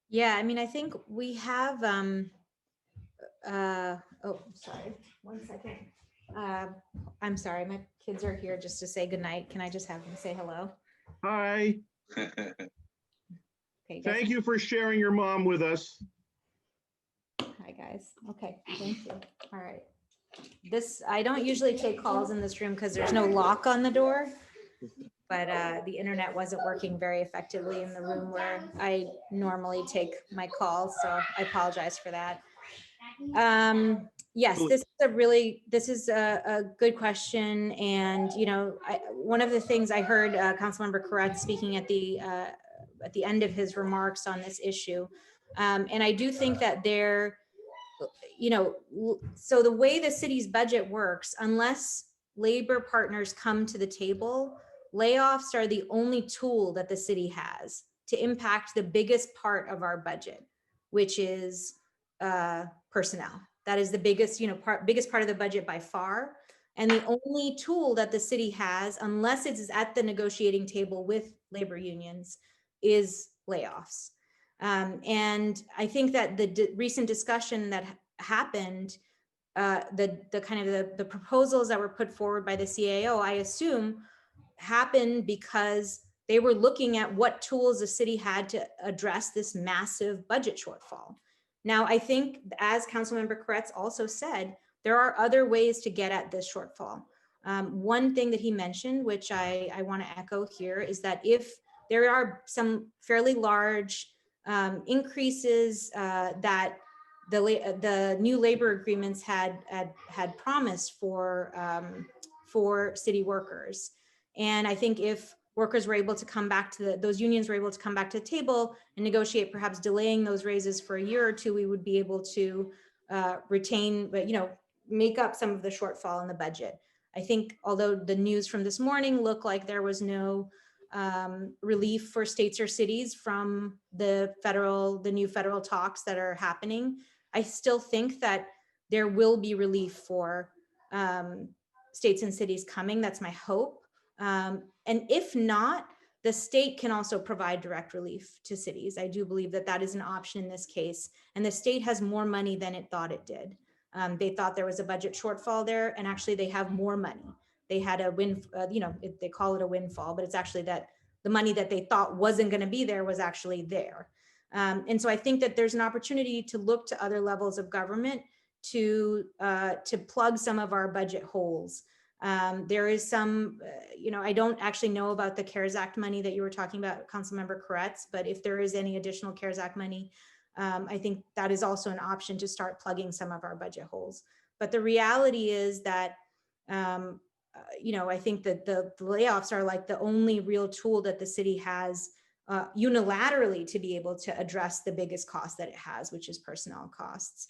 Yeah, I mean, I think we have, oh, sorry, 1 second. I'm sorry, my kids are here just to say goodnight. Can I just have them say hello? Hi. Okay, Thank you for sharing your mom with us. Hi, guys. Okay, thank you. All right. I don't usually take calls in this room because there's no lock on the door, but the internet wasn't working very effectively in the room where I normally take my calls, so I apologize for that. Yes, this is a good question, and one of the things I heard Councilmember Koretz speaking at the end of his remarks on this issue, and I do think that so the way the city's budget works, unless labor partners come to the table, layoffs are the only tool that the city has to impact the biggest part of our budget, which is personnel. That is the biggest part of the budget by far. And the only tool that the city has, unless it's at the negotiating table with labor unions, is layoffs. And I think that the recent discussion that happened, the proposals that were put forward by the CAO, I assume happened because they were looking at what tools the city had to address this massive budget shortfall. Now, I think, as Councilmember Koretz also said, there are other ways to get at this shortfall. One thing that he mentioned, which I want to echo here, is that if there are some fairly large increases that the new labor agreements had promised for city workers. And I think if workers were able to come back to those unions were able to come back to the table and negotiate, perhaps delaying those raises for a year or two, we would be able to retain, but make up some of the shortfall in the budget. I think, although the news from this morning looked like there was no relief for states or cities from the new federal talks that are happening, I still think that there will be relief for states and cities coming. That's my hope. And if not, the state can also provide direct relief to cities. I do believe that that is an option in this case. And the state has more money than it thought it did. They thought there was a budget shortfall there, and actually they have more money. They had a they call it a windfall, but it's actually that the money that they thought wasn't going to be there was actually there. And so I think that there's an opportunity to look to other levels of government to plug some of our budget holes. There is some, I don't actually know about the CARES Act money that you were talking about, Councilmember Koretz, but if there is any additional CARES Act money, I think that is also an option to start plugging some of our budget holes. But the reality is that, I think that the layoffs are like the only real tool that the city has unilaterally to be able to address the biggest cost that it has, which is personnel costs.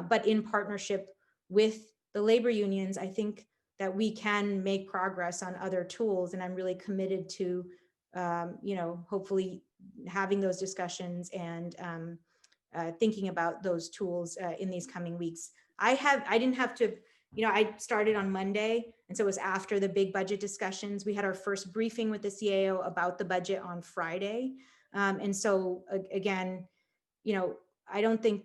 But in partnership with the labor unions, I think that we can make progress on other tools. And I'm really committed to, hopefully having those discussions and thinking about those tools in these coming weeks. I didn't have to, I started on Monday, and so it was after the big budget discussions. We had our first briefing with the CAO about the budget on Friday. And so again, I don't think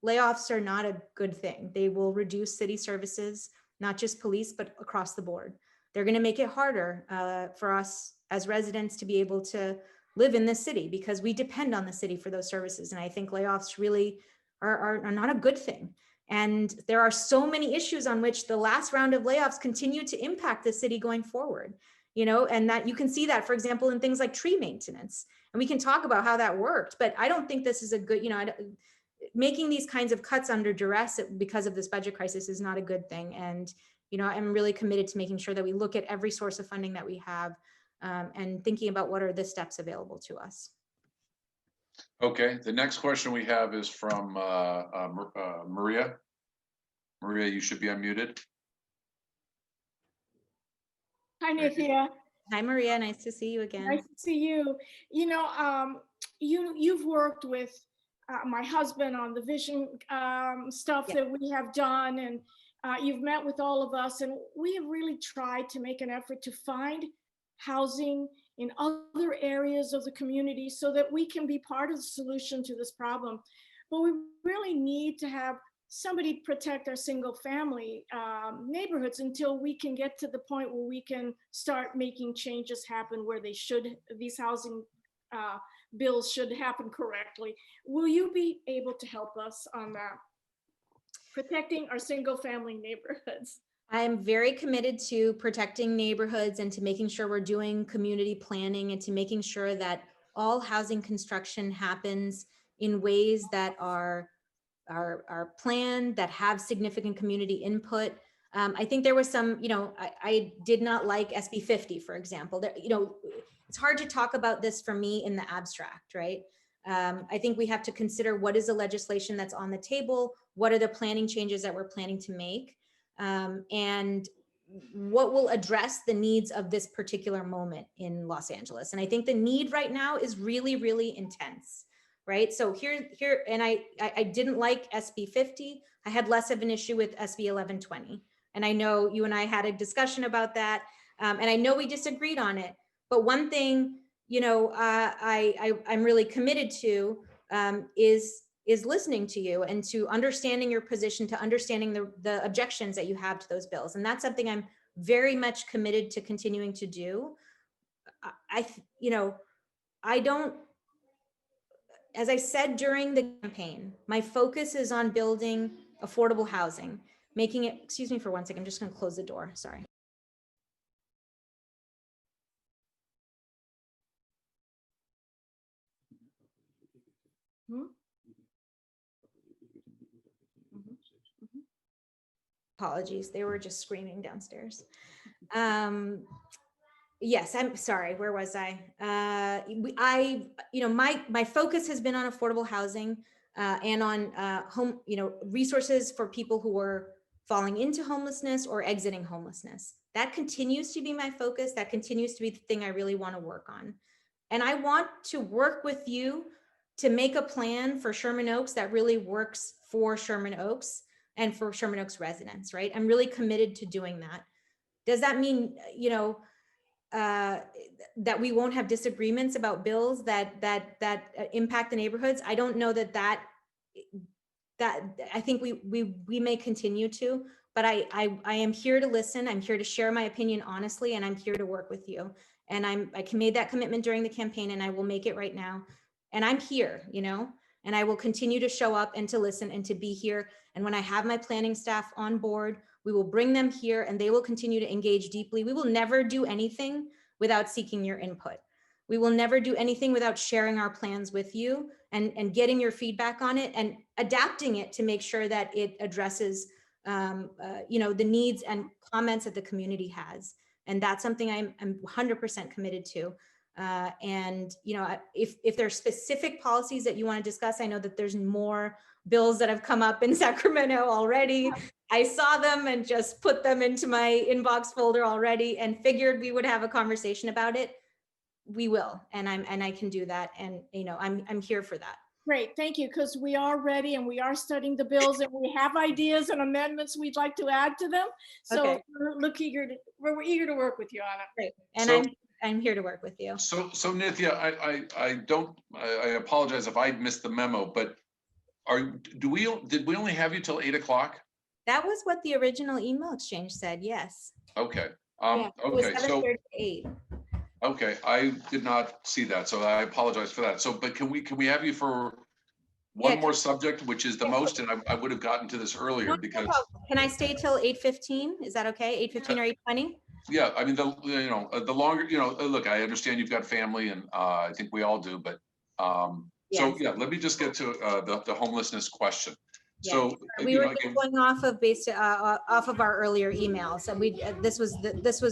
layoffs are not a good thing. They will reduce city services, not just police, but across the board. They're going to make it harder for us as residents to be able to live in this city because we depend on the city for those services. And I think layoffs really are not a good thing. And there are so many issues on which the last round of layoffs continue to impact the city going forward, and that you can see that, for example, in things like tree maintenance. And we can talk about how that worked, but I don't think this is a good, making these kinds of cuts under duress because of this budget crisis is not a good thing. And, I'm really committed to making sure that we look at every source of funding that we have and thinking about what are the steps available to us. Okay, the next question we have is from Maria. Maria, you should be unmuted. Hi, Nithya. Hi, Maria. Nice to see you again. Nice to see you. You've worked with my husband on the vision stuff that we have done, and you've met with all of us, and we have really tried to make an effort to find housing in other areas of the community so that we can be part of the solution to this problem. But we really need to have somebody protect our single family neighborhoods until we can get to the point where we can start making changes happen where these housing bills should happen correctly. Will you be able to help us on that? Protecting our single family neighborhoods. I'm very committed to protecting neighborhoods and to making sure we're doing community planning and to making sure that all housing construction happens in ways that are planned, that have significant community input. I think there was some, I did not like SB 50, for example. It's hard to talk about this for me in the abstract, right? I think we have to consider what is the legislation that's on the table, what are the planning changes that we're planning to make, and what will address the needs of this particular moment in Los Angeles. And I think the need right now is really, really intense, right? So here, and I didn't like SB 50. I had less of an issue with SB 1120. And I know you and I had a discussion about that. And I know we disagreed on it, but one thing, I'm really committed to is listening to you and to understanding your position, to understanding the objections that you have to those bills. And that's something I'm very much committed to continuing to do. I don't, as I said during the campaign, my focus is on building affordable housing, making it, excuse me for 1 second, I'm just gonna close the door, sorry. Apologies, they were just screaming downstairs. Yes, I'm sorry, where was I? My focus has been on affordable housing and on home, resources for people who are falling into homelessness or exiting homelessness. That continues to be my focus. That continues to be the thing I really want to work on. And I want to work with you to make a plan for Sherman Oaks that really works for Sherman Oaks and for Sherman Oaks residents, right? I'm really committed to doing that. Does that mean, that we won't have disagreements about bills that impact the neighborhoods? I don't know that I think we may continue to, but I am here to listen. I'm here to share my opinion honestly, and I'm here to work with you. And I made that commitment during the campaign, and I will make it right now. And I'm here, and I will continue to show up and to listen and to be here. And when I have my planning staff on board, we will bring them here and they will continue to engage deeply. We will never do anything without seeking your input. We will never do anything without sharing our plans with you and getting your feedback on it and adapting it to make sure that it addresses the needs and comments that the community has. And that's something I'm 100% committed to. If there are specific policies that you want to discuss, I know that there's more bills that have come up in Sacramento already. I saw them and just put them into my inbox folder already and figured we would have a conversation about it. We will, and I can do that. And I'm here for that. Great, thank you, because we are ready and we are studying the bills and we have ideas and amendments we'd like to add to them. So Okay. we're eager to work with you, Anna. Great. And So- I'm here to work with you. So Nithya, I apologize if I missed the memo, but did we only have you till 8 o'clock? That was what the original email exchange said. Yes. Okay. Yeah, it was Okay. 7:30 to 8. Okay, I did not see that, so I apologize for that. So, but can we have you for one Yeah, more subject, which is the most, and I would have gotten to this earlier because, Can I stay till 8:15? Is that okay? 8:15 or 8:20? yeah, I mean, the longer, look, I understand you've got family and I think we all do, but so Yes. yeah, let me just get to the homelessness question. Yeah. So, We were again, just going off of our earlier emails, and this was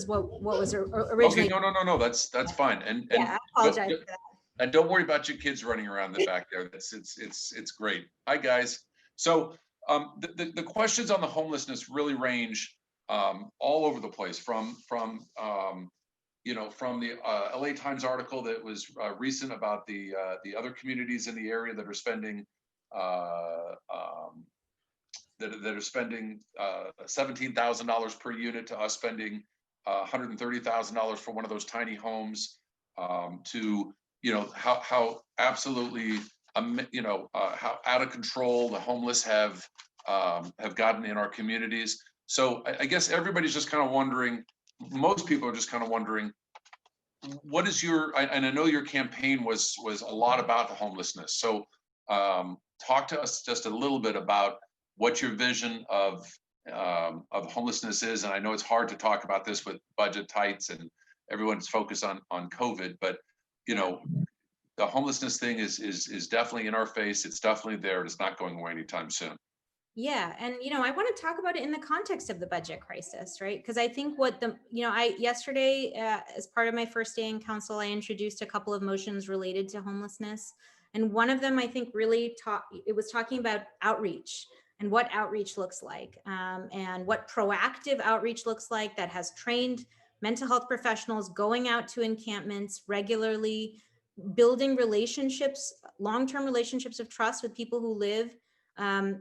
what was originally. okay, no, that's fine. And Yeah, I apologize for that. And don't worry about your kids running around the back there. It's great. Hi, guys. So the questions on the homelessness really range all over the place from the LA Times article that was recent about the other communities in the area that are spending $17,000 per unit to us spending $130,000 for one of those tiny homes, to how absolutely how out of control the homeless have gotten in our communities. So I guess everybody's just kind of wondering, most people are just kind of wondering, what is and I know your campaign was a lot about the homelessness. So talk to us just a little bit about what your vision of homelessness is. And I know it's hard to talk about this with budget tights and everyone's focused on COVID, but the homelessness thing is definitely in our face. It's definitely there. It's not going away anytime soon. Yeah, and I want to talk about it in the context of the budget crisis, right? Because I think yesterday, as part of my first day in council, I introduced a couple of motions related to homelessness, and one of them I think really was talking about outreach and what outreach looks like, and what proactive outreach looks like that has trained mental health professionals going out to encampments regularly, building relationships, long-term relationships of trust with people who live,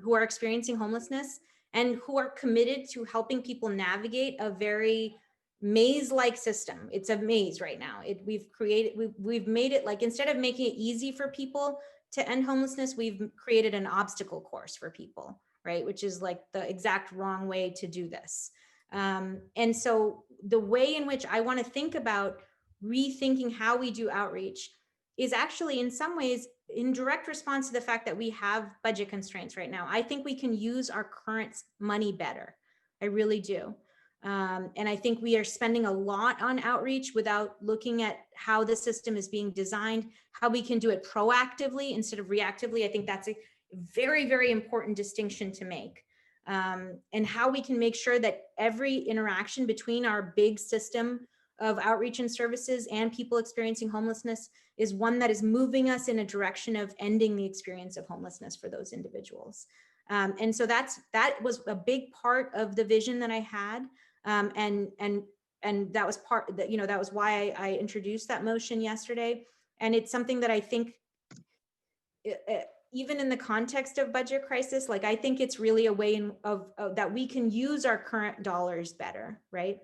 who are experiencing homelessness and who are committed to helping people navigate a very maze-like system. It's a maze right now. We've made it like, instead of making it easy for people to end homelessness, we've created an obstacle course for people, right? Which is like the exact wrong way to do this. And so the way in which I want to think about rethinking how we do outreach is actually in some ways in direct response to the fact that we have budget constraints right now. I think we can use our current money better. I really do. And I think we are spending a lot on outreach without looking at how the system is being designed, how we can do it proactively instead of reactively. I think that's a very, very important distinction to make. And how we can make sure that every interaction between our big system of outreach and services and people experiencing homelessness is one that is moving us in a direction of ending the experience of homelessness for those individuals. And so that was a big part of the vision that I had. And that was that was why I introduced that motion yesterday. And it's something that I think, even in the context of budget crisis, like I think it's really a way of that we can use our current dollars better, right?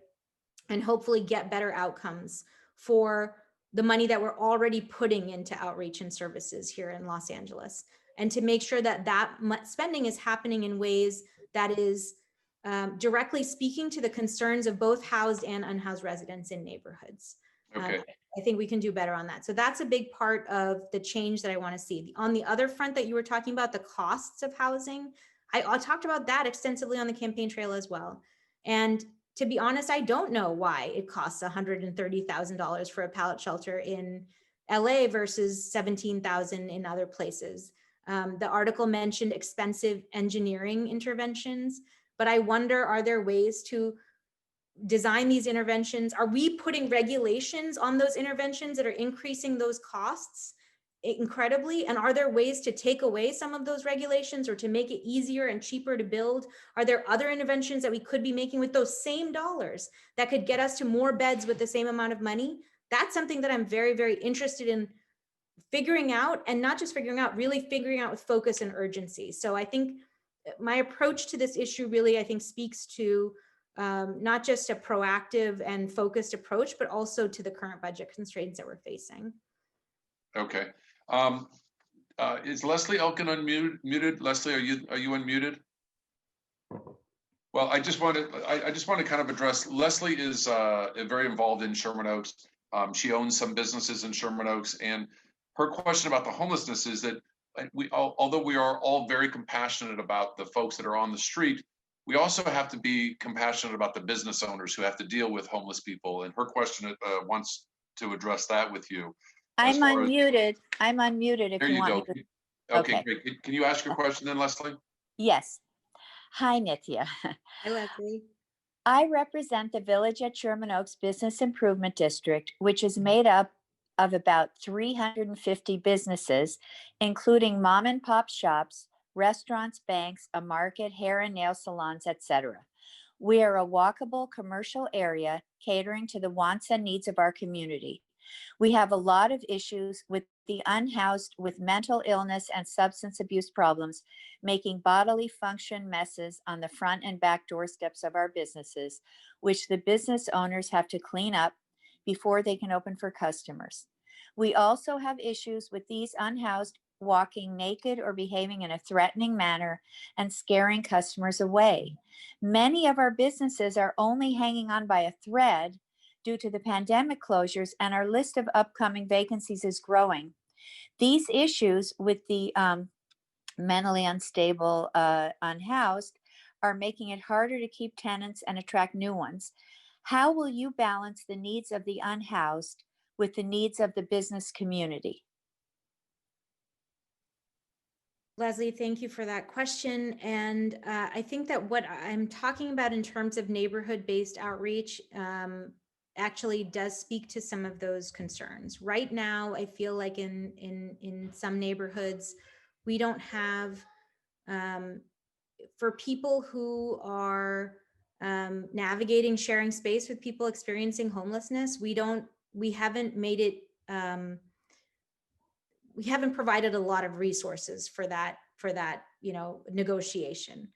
And hopefully get better outcomes for the money that we're already putting into outreach and services here in Los Angeles, and to make sure that spending is happening in ways that is directly speaking to the concerns of both housed and unhoused residents in neighborhoods. Okay. I think we can do better on that. So that's a big part of the change that I want to see. On the other front that you were talking about, the costs of housing, I talked about that extensively on the campaign trail as well. And to be honest, I don't know why it costs $130,000 for a pallet shelter in LA versus 17,000 in other places. The article mentioned expensive engineering interventions, but I wonder, are there ways to design these interventions? Are we putting regulations on those interventions that are increasing those costs incredibly? And are there ways to take away some of those regulations or to make it easier and cheaper to build? Are there other interventions that we could be making with those same dollars that could get us to more beds with the same amount of money? That's something that I'm very, very interested in figuring out, and not just figuring out, really figuring out with focus and urgency. So I think my approach to this issue really, I think, speaks to not just a proactive and focused approach, but also to the current budget constraints that we're facing. Okay. Is Leslie Elkin unmuted? Leslie, are you unmuted? Well, I just want to kind of address, Leslie is very involved in Sherman Oaks. She owns some businesses in Sherman Oaks, and her question about the homelessness is that although we are all very compassionate about the folks that are on the street, we also have to be compassionate about the business owners who have to deal with homeless people. And her question wants to address that with you. I'm unmuted. I'm unmuted if There you you want go. me Okay, to. Okay. great. Can you ask your question then, Leslie? Yes. Hi, Nithya. Hi, Leslie. I represent the Village at Sherman Oaks Business Improvement District, which is made up of about 350 businesses, including mom and pop shops, restaurants, banks, a market, hair and nail salons, etc. We are a walkable commercial area catering to the wants and needs of our community. We have a lot of issues with the unhoused with mental illness and substance abuse problems, making bodily function messes on the front and back doorsteps of our businesses, which the business owners have to clean up before they can open for customers. We also have issues with these unhoused walking naked or behaving in a threatening manner and scaring customers away. Many of our businesses are only hanging on by a thread due to the pandemic closures, and our list of upcoming vacancies is growing. These issues with the mentally unstable, unhoused, are making it harder to keep tenants and attract new ones. How will you balance the needs of the unhoused with the needs of the business community? Leslie, thank you for that question. And I think that what I'm talking about in terms of neighborhood-based outreach actually does speak to some of those concerns. Right now, I feel like in some neighborhoods, we don't have, for people who are navigating sharing space with people experiencing homelessness, we haven't made it, we haven't provided a lot of resources for that, negotiation.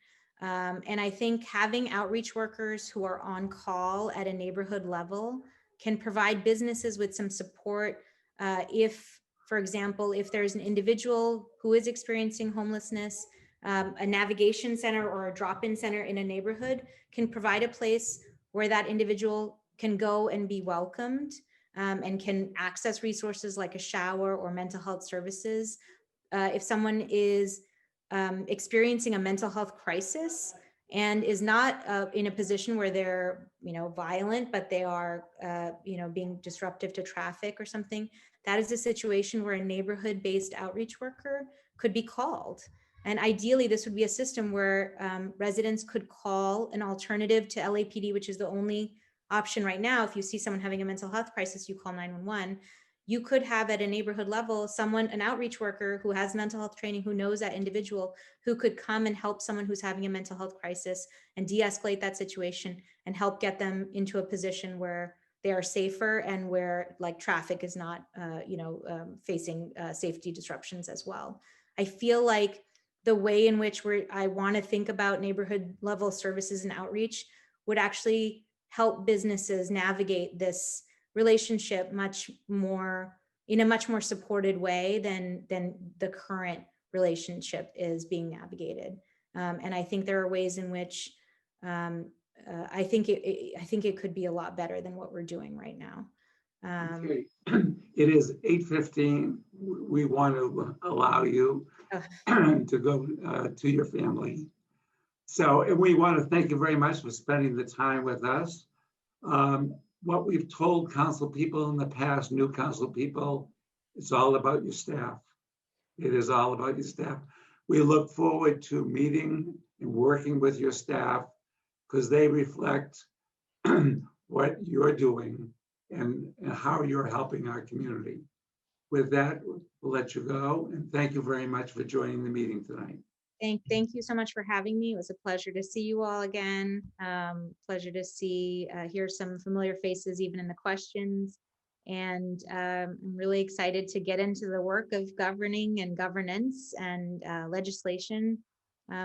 And I think having outreach workers who are on call at a neighborhood level can provide businesses with some support. If, for example, if there's an individual who is experiencing homelessness, a navigation center or a drop-in center in a neighborhood can provide a place where that individual can go and be welcomed, and can access resources like a shower or mental health services. If someone is experiencing a mental health crisis and is not in a position where they're, violent, but they are, being disruptive to traffic or something, that is a situation where a neighborhood-based outreach worker could be called. And ideally, this would be a system where residents could call an alternative to LAPD, which is the only option right now. If you see someone having a mental health crisis, you call 911. You could have at a neighborhood level, an outreach worker who has mental health training, who knows that individual, who could come and help someone who's having a mental health crisis and de-escalate that situation and help get them into a position where they are safer and where traffic is not, facing safety disruptions as well. I feel like the way in which I want to think about neighborhood level services and outreach would actually help businesses navigate this relationship in a much more supported way than the current relationship is being navigated. And I think there are ways in which I think it could be a lot better than what we're doing right now. Okay. It is 8:15. We want to allow you to go to your family. So, and we want to thank you very much for spending the time with us. What we've told council people in the past, new council people, it's all about your staff. It is all about your staff. We look forward to meeting and working with your staff because they reflect what you're doing and how you're helping our community. With that, we'll let you go, and thank you very much for joining the meeting tonight. Thank you so much for having me. It was a pleasure to see you all again. Pleasure to hear some familiar faces even in the questions. And I'm really excited to get into the work of governing and governance and legislation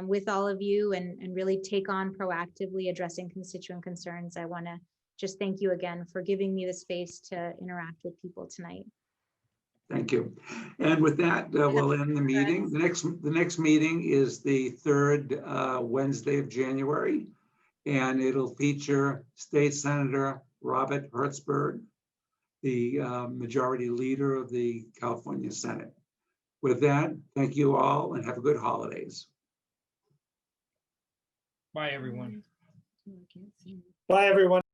with all of you and really take on proactively addressing constituent concerns. I want to just thank you again for giving me the space to interact with people tonight. Thank you. And with that, we'll end the meeting. The next meeting is the third Wednesday of January, and it'll feature State Senator Robert Hertzberg, the majority leader of the California Senate. With that, thank you all and have a good holidays. Bye, everyone. Bye, everyone.